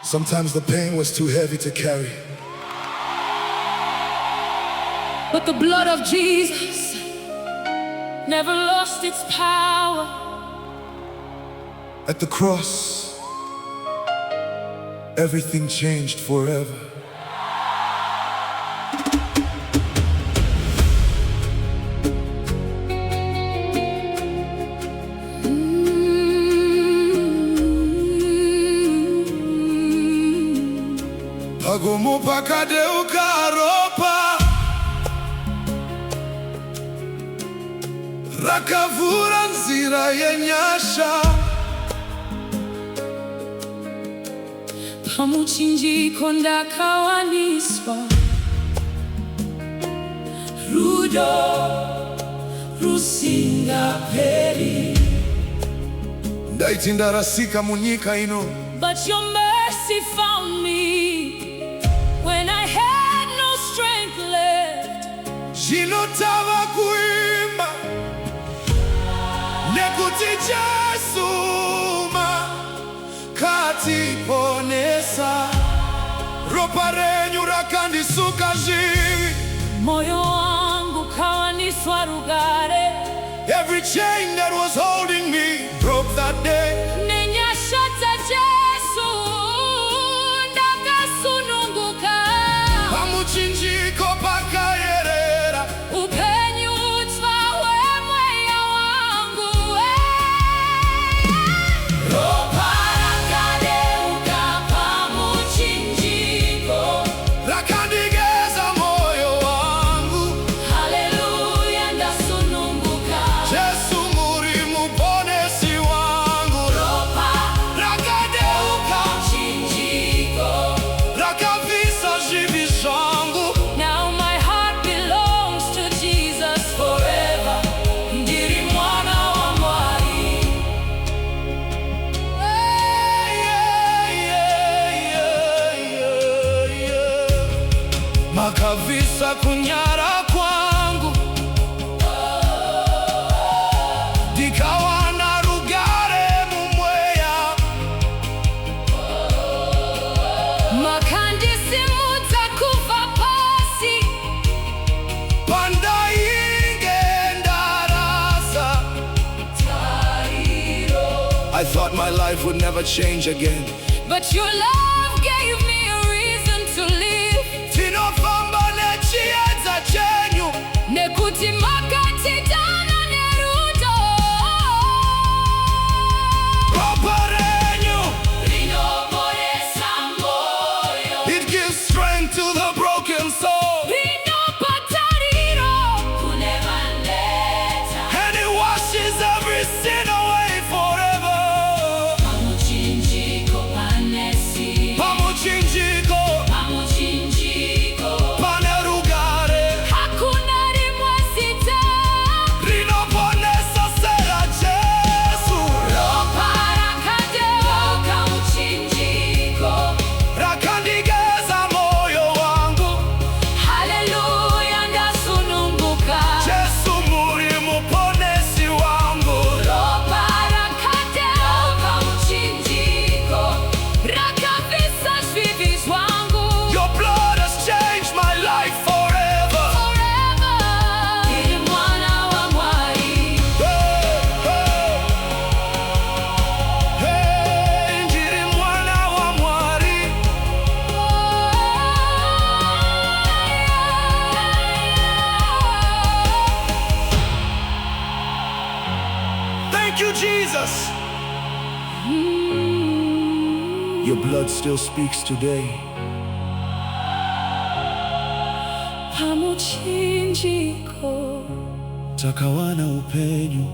Sometimes the pain was too heavy to carry. But the blood of Jesus never lost its power. At the cross, everything changed forever. Pagumu pakadeuka ropa, rakavura nzira yenyasha. Pamuchinjiko ndakawaniswa, rudo rusingaperi. Ndaiti ndarasika munyika ino, but your mercy found me when I had no strength left. Zvinotava kuimba nekuti Jesu makatiponesa. Ropa renyu rakandisuka zvivi, Moyo wangu kawaniswa rugare. every chain that was holding me broke that day. Nyasha za Jesu ndakasununguka. Pamuchinjiko pakayerera, Upenyu hutsva hwemweya wangu. Ropa rakadeuka pamuchinjiko, rakandigeza moyo wangu. haleluya ndasununguka. Jesu muri muponesi wangu. Ropa Rakadeuka, pamuchinjiko, rakavisa zvivi zvangu. now my heart belongs to Jesus forever. Ndiri mwana wa Mwari. Makavisa kunyara kwangu, ndikawana rugare mumweya. Makandisimudza kubva pasi, Pandainge ndarasa, tariro. I thought my life would never change again. But your love gave me a reason to live. Tinofamba nechiedza chenyu, Nekuti makatidana nerudo. ropa renyu, Rinoporesa moyo, it gives strength to the broken soul, rinopa tariro kune vaneta. and it washes every sin away forever. Pamuchinjiko panesi, Pamuchinjiko pamuchinjiko pane rugare, hakuna rimwe zita. rinoponesa sera Jesu. Ropa rakadeuka muchinjiko, Rakandigeza moyo wangu. haleluya ndasununguka. Jesu muri muponesi wangu. Ropa rakadeuka muchinjiko, rakavisa zvivi zvangu. Your blood has changed my life forever. Forever, ndiri mwana wa Mwari. Hey, hey. Hey, ndiri mwana wa Mwari. Thank you, Jesus. Your blood still speaks today. Pamuchinjiko, Takawana Upenyu